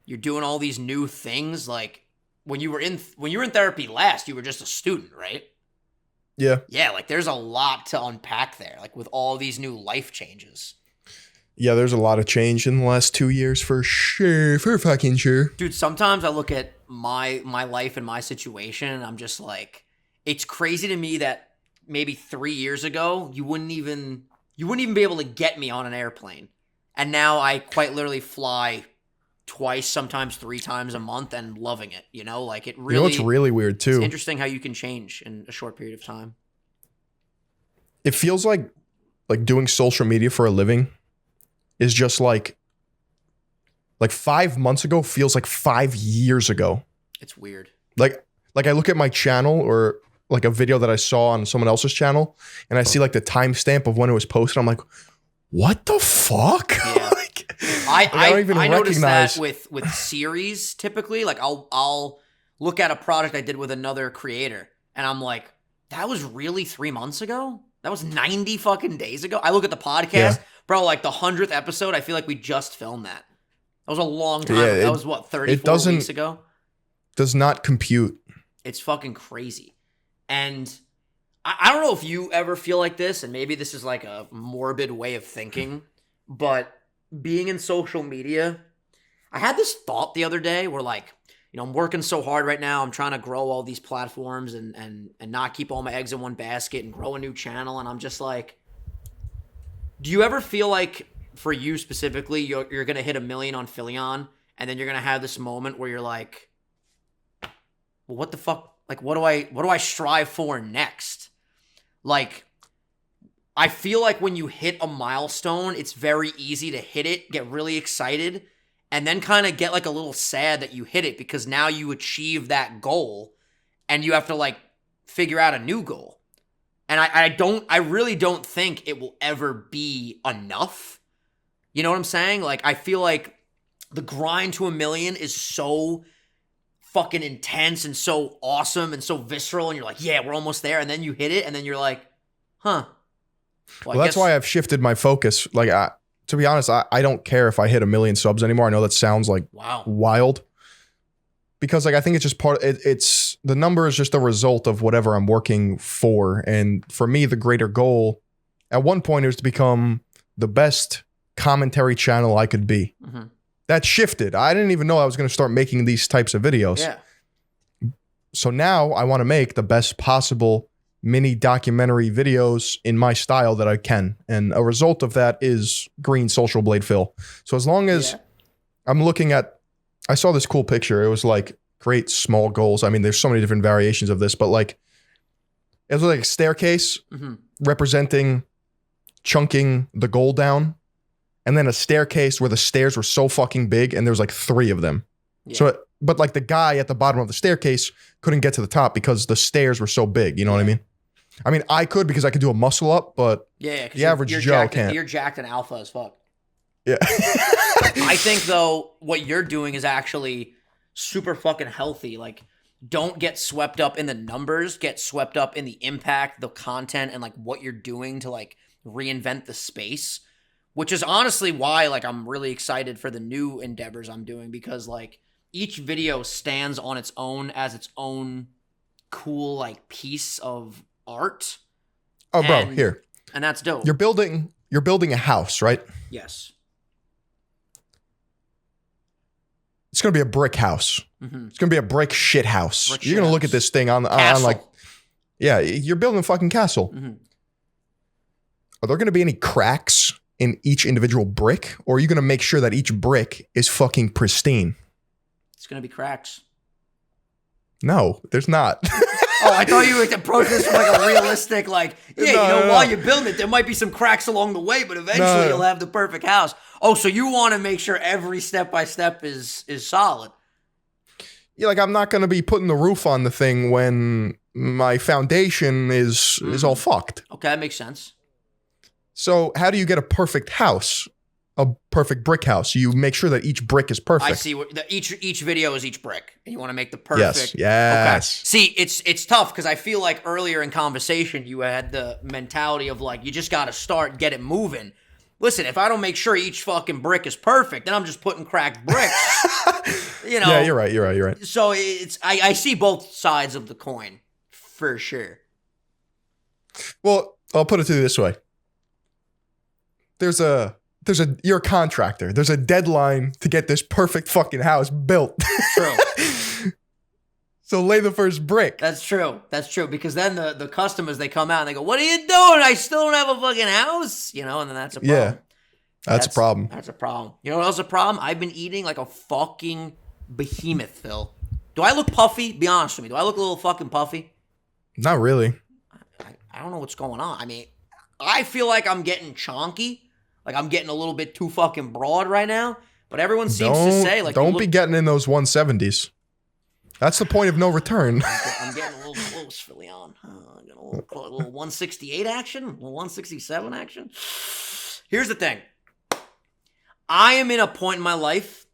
You're doing all these new things. Like when you were in therapy last, you were just a student, right? Yeah. Yeah, like there's a lot to unpack there, like with all these new life changes. Yeah, there's a lot of change in the last 2 years for sure. For fucking sure. Dude, sometimes I look at my life and my situation and I'm just like, it's crazy to me that maybe 3 years ago, you wouldn't even be able to get me on an airplane. And now I quite literally fly twice, sometimes 3 times a month and loving it, you know? Like it really... You know what's really weird too? It's interesting how you can change in a short period of time. It feels like doing social media for a living is just like 5 months ago feels like 5 years ago. It's weird. Like I look at my channel or like a video that I saw on someone else's channel, and I see like the timestamp of when it was posted. I'm like, what the fuck? Yeah. Like, I don't even noticed recognize. that with series typically. Like I'll look at a project I did with another creator, and I'm like, that was really 3 months ago. That was 90 fucking days ago. I look at the podcast, bro. Like the 100th episode, I feel like we just filmed that. That was a long time. Yeah, That was what 34 weeks ago. Does not compute. It's fucking crazy. And I don't know if you ever feel like this, and maybe this is like a morbid way of thinking, but being in social media, I had this thought the other day where like, you know, I'm working so hard right now. I'm trying to grow all these platforms and not keep all my eggs in one basket and grow a new channel. And I'm just like, do you ever feel like for you specifically, you're going to hit 1 million on Philion, and then you're going to have this moment where you're like, well, what the fuck? Like, what do I strive for next? Like, I feel like when you hit a milestone, it's very easy to hit it, get really excited, and then kind of get like a little sad that you hit it because now you achieve that goal and you have to like figure out a new goal. And I really don't think it will ever be enough. You know what I'm saying? Like, I feel like the grind to 1 million is so fucking intense and so awesome and so visceral, and you're like, yeah, we're almost there, and then you hit it, and then you're like, huh. Well, that's why I've shifted my focus. Like, to be honest, I don't care if I hit 1 million subs anymore. I know that sounds like wild, because like I think it's just it's the number is just a result of whatever I'm working for, and for me, the greater goal at one point it was to become the best commentary channel I could be. Mm-hmm. That shifted. I didn't even know I was going to start making these types of videos. Yeah. So now I want to make the best possible mini documentary videos in my style that I can. And a result of that is Green Social Blade Phil. So as long as I'm looking at, I saw this cool picture. It was like great small goals. I mean, there's so many different variations of this, but like, it was like a staircase representing chunking the goal down. And then a staircase where the stairs were so fucking big and there was like 3 of them. Yeah. So, but like the guy at the bottom of the staircase couldn't get to the top because the stairs were so big. You know what I mean? I mean, I could because I could do a muscle up, but the average Joe can't. You're jacked and alpha as fuck. Yeah. I think though, what you're doing is actually super fucking healthy. Like, don't get swept up in the numbers, get swept up in the impact, the content, and like what you're doing to like reinvent the space. Which is honestly why, like, I'm really excited for the new endeavors I'm doing, because, like, each video stands on its own as its own cool, like, piece of art. Oh, bro, here. And that's dope. You're building a house, right? Yes. It's going to be a brick house. Mm-hmm. It's going to be a brick shit house. You're going to look at this thing on like, yeah, you're building a fucking castle. Mm-hmm. Are there going to be any cracks in each individual brick, or are you going to make sure that each brick is fucking pristine? It's going to be cracks. No, there's not. Oh, I thought you would approach this from like a realistic, like, yeah, while you're building it, there might be some cracks along the way, but eventually you'll have the perfect house. Oh, so you want to make sure every step-by-step is solid. Yeah, like I'm not going to be putting the roof on the thing when my foundation is all fucked. Okay, that makes sense. So how do you get a perfect house? A perfect brick house? You make sure that each brick is perfect. I see. Each video is each brick, and you want to make the perfect. Yes. Okay. See, it's tough because I feel like earlier in conversation you had the mentality of like you just got to start, get it moving. Listen, if I don't make sure each fucking brick is perfect, then I'm just putting cracked bricks. You know. Yeah, you're right. So I see both sides of the coin for sure. Well, I'll put it to you this way. You're a contractor. There's a deadline to get this perfect fucking house built. True. So lay the first brick. That's true. Because then the customers, they come out and they go, what are you doing? I still don't have a fucking house. You know, and then that's a problem. Yeah. That's a problem. That's a problem. You know what else is a problem? I've been eating like a fucking behemoth, Phil. Do I look puffy? Be honest with me. Do I look a little fucking puffy? Not really. I don't know what's going on. I mean, I feel like I'm getting chonky. Like I'm getting a little bit too fucking broad right now. But everyone seems to say like don't be getting in those 170s. That's the point of no return. I'm getting a little close, Philly-on. Got a little 168 action, a little 167 action. Here's the thing. I am in a point in my life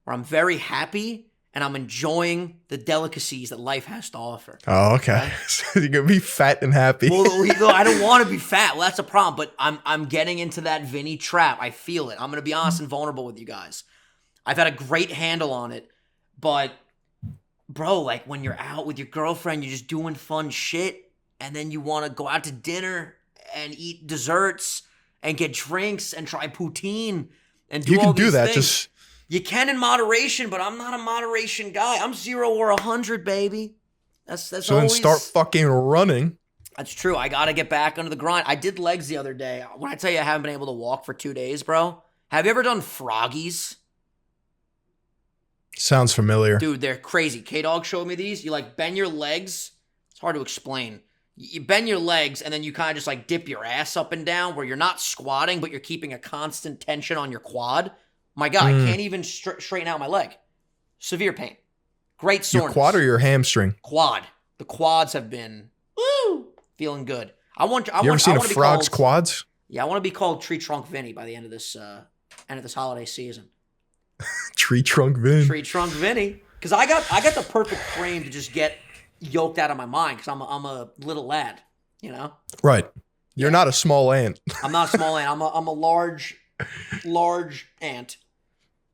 where I'm very happy and I'm enjoying the delicacies that life has to offer. Oh, okay. So you're gonna be fat and happy. Well, I don't want to be fat. Well, that's a problem. But I'm getting into that Vinny trap. I feel it. I'm gonna be honest and vulnerable with you guys. I've had a great handle on it, but bro, like when you're out with your girlfriend, you're just doing fun shit, and then you want to go out to dinner and eat desserts and get drinks and try poutine and do You all can do these that. things. Just You can in moderation, but I'm not a moderation guy. I'm 0 or 100, baby. That's so then always... start fucking running. That's true. I got to get back under the grind. I did legs the other day. When I tell you I haven't been able to walk for 2 days, bro. Have you ever done froggies? Sounds familiar. Dude, they're crazy. K-Dog showed me these. You like bend your legs. It's hard to explain. You bend your legs and then you kind of just like dip your ass up and down where you're not squatting, but you're keeping a constant tension on your quad. My God, I can't even straighten out my leg. Severe pain. Great soreness. Your quad or your hamstring? Quad. The quads have been feeling good. You ever seen a frog's quads? Yeah, I want to be called Tree Trunk Vinny by the end of this holiday season. Tree trunk Vin. Tree Trunk Vinny, because I got the perfect frame to just get yoked out of my mind. Because I'm a little lad, you know. Right. You're not a small ant. I'm not a small ant. I'm a large ant.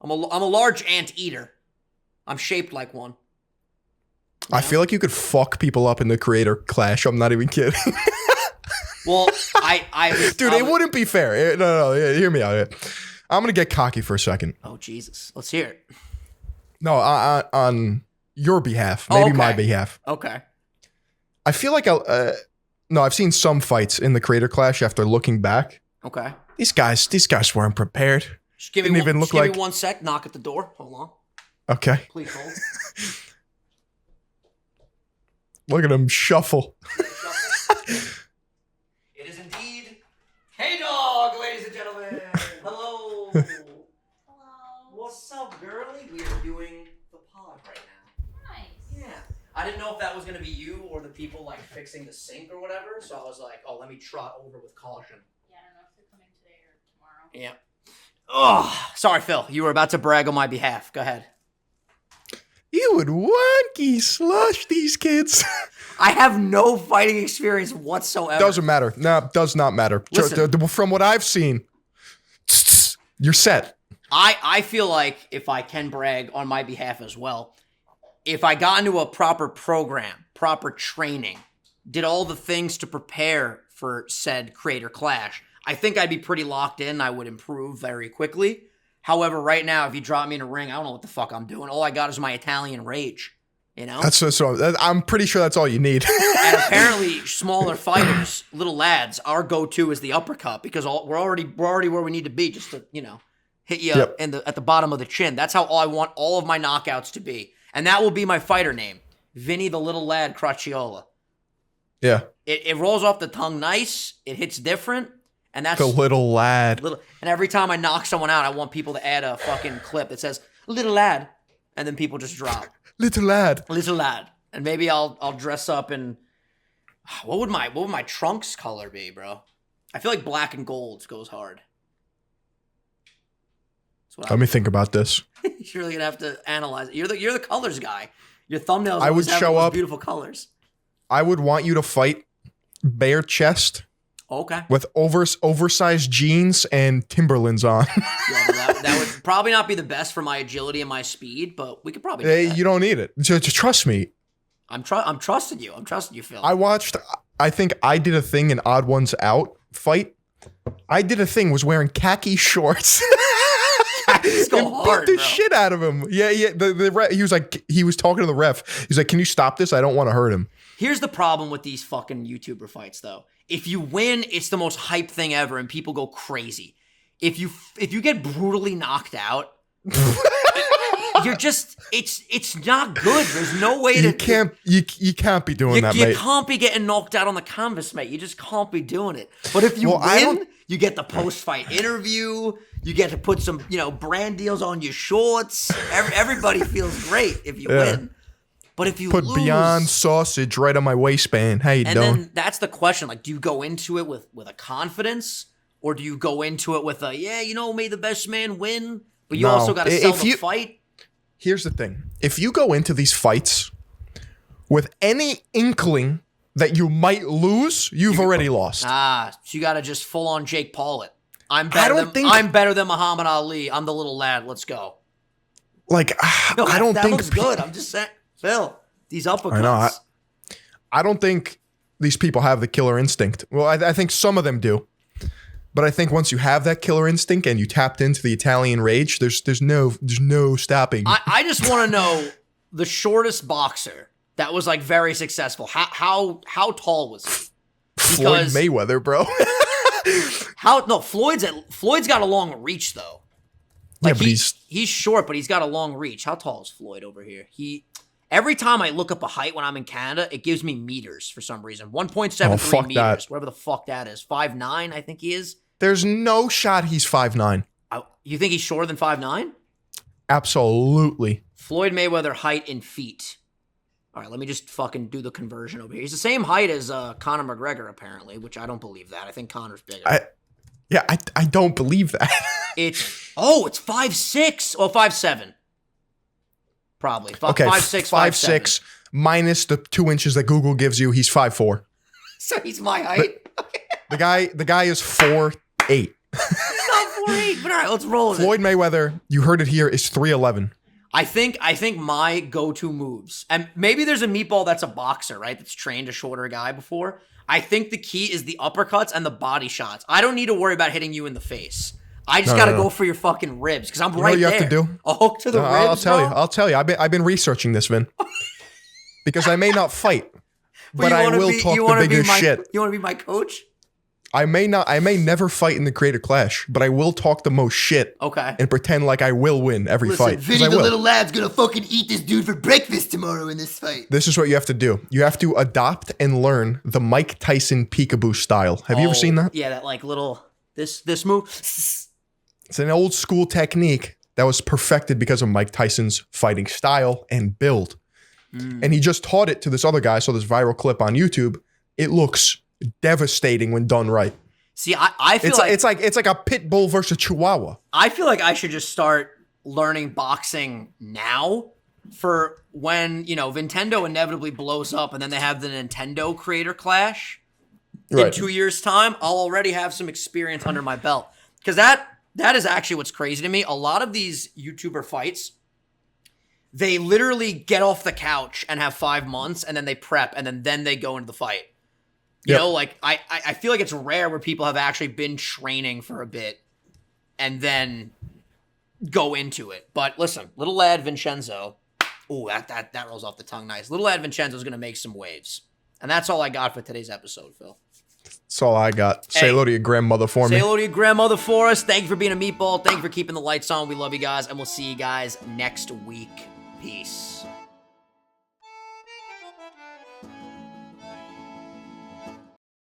I'm a large ant eater. I'm shaped like one. I feel like you could fuck people up in the creator clash. I'm not even kidding. Well, Dude, it wouldn't be fair. No, hear me out. I'm going to get cocky for a second. Oh, Jesus. Let's hear it. No, on your behalf. Maybe my behalf. Okay. I feel like I've seen some fights in the creator clash after looking back. Okay. These guys weren't prepared. Just give me Didn't even look give like. me 1 sec. Knock at the door. Hold on. Okay. Please hold. Look at him shuffle. It is indeed K-Dog, ladies and gentlemen. Hello. Hello. What's up, girlie? We are doing the pod right now. Nice. Yeah. I didn't know if that was going to be you or the people, like, fixing the sink or whatever, so I was like, oh, let me trot over with caution. Yeah, I don't know if they're coming today or tomorrow. Yeah. Oh, sorry, Phil. You were about to brag on my behalf. Go ahead. You would wonky slush these kids. I have no fighting experience whatsoever. Doesn't matter. No, does not matter. Listen. From what I've seen, you're set. I feel like if I can brag on my behalf as well, if I got into a proper program, proper training, did all the things to prepare for said creator clash, I think I'd be pretty locked in. I would improve very quickly. However, right now, if you drop me in a ring, I don't know what the fuck I'm doing. All I got is my Italian rage, you know? I'm pretty sure that's all you need. And apparently, smaller fighters, little lads, our go-to is the uppercut because we're already where we need to be just to, you know, hit you at the bottom of the chin. That's how I want all of my knockouts to be. And that will be my fighter name, Vinny the Little Lad Cracciola. Yeah. It rolls off the tongue nice. It hits different. And that's the little lad. And every time I knock someone out, I want people to add a fucking clip that says "little lad," and then people just drop little lad. Little lad. And maybe I'll dress up in what would my trunks color be, bro? I feel like black and gold goes hard. Let me think about this. You're really gonna have to analyze it. You're the colors guy. Your thumbnails. I would show up beautiful colors. I would want you to fight bare chest. Okay. With oversized jeans and Timberlands on. Yeah, that would probably not be the best for my agility and my speed, but we could probably do that. You don't need it. Just trust me. I'm trusting you. I'm trusting you, Phil. I think I did a thing in Odd Ones Out fight. I did a thing, was wearing khaki shorts. Khakis go hard, beat the bro. shit out of him. Yeah. The ref, he was talking to the ref. He's like, "Can you stop this? I don't want to hurt him." Here's the problem with these fucking YouTuber fights, though. If you win, it's the most hype thing ever, and people go crazy. If you get brutally knocked out, you're just it's not good. There's no way you can't be doing that, you mate. You can't be getting knocked out on the canvas, mate. You just can't be doing it. But if you win, you get the post-fight interview. You get to put some, brand deals on your shorts. Everybody feels great if you win. But if you Put lose, Beyond Sausage right on my waistband. How you and doing? then that's the question. Like, do you go into it with a confidence, or do you go into it with a may the best man win? But you No. also got to sell If the you- fight. Here's the thing. If you go into these fights with any inkling that you might lose, you've already lost. So you got to just full on Jake Paul it. I'm don't think- I'm better than Muhammad Ali. I'm the little lad. Let's go. Like, No, I don't that think... looks good. I'm just saying, Phil, these uppercuts. I know. I don't think these people have the killer instinct. Well, I think some of them do. But I think once you have that killer instinct and you tapped into the Italian rage, there's no stopping. I just want to know the shortest boxer that was like very successful. How tall was he? Floyd because- Mayweather, bro. Floyd's got a long reach though. Yeah, Like but he's short, but he's got a long reach. How tall is Floyd over here? Every time I look up a height when I'm in Canada, it gives me meters for some reason. 1.73 fuck meters, that. whatever the fuck that is. 5'9", I think he is. There's no shot he's 5'9". You think he's shorter than 5'9"? Absolutely. Floyd Mayweather height in feet. All right, let me just fucking do the conversion over here. He's the same height as Conor McGregor, apparently, which I don't believe that. I think Conor's bigger. I don't believe that. It's 5'6" or 5'7". Probably. Okay, 5'6", 5'6", minus the 2 inches that Google gives you, he's 5'4". So he's my height. The guy is 4'8". He's not 4'8", but all right, let's roll with it. Floyd Mayweather, you heard it here, is 3'11". I think my go-to moves, and maybe there's a meatball that's a boxer, right? That's trained a shorter guy before. I think the key is the uppercuts and the body shots. I don't need to worry about hitting you in the face. I just gotta go for your fucking ribs because I'm right there. You know what you have to do? A hook to the ribs. I'll tell you. I've been researching this, Vin. Because I may not fight, but I will talk the biggest shit. You want to be my coach? I may never fight in the Creator Clash, but I will talk the most shit. Okay. And pretend like I will win every fight. 'Cause Vinny I the will. little lad's gonna fucking eat this dude for breakfast tomorrow in this fight. This is what you have to do. You have to adopt and learn the Mike Tyson peekaboo style. Have you ever seen that? Yeah, that like little this move. It's an old school technique that was perfected because of Mike Tyson's fighting style and build. And he just taught it to this other guy. So this viral clip on YouTube, it looks devastating when done right. See, I feel It's like a pit bull versus chihuahua. I feel like I should just start learning boxing now for when, Nintendo inevitably blows up and then they have the Nintendo Creator Clash in 2 years' time. I'll already have some experience under my belt. Because that is actually what's crazy to me. A lot of these YouTuber fights, they literally get off the couch and have 5 months and then they prep and then they go into the fight. You know, like I feel like it's rare where people have actually been training for a bit and then go into it. But listen, little lad Vincenzo, ooh, that rolls off the tongue nice. Little lad Vincenzo's going to make some waves. And that's all I got for today's episode, Phil. That's all I got. Say hello to your grandmother for me. Say hello to your grandmother for us. Thank you for being a meatball. Thank you for keeping the lights on. We love you guys, and we'll see you guys next week. Peace.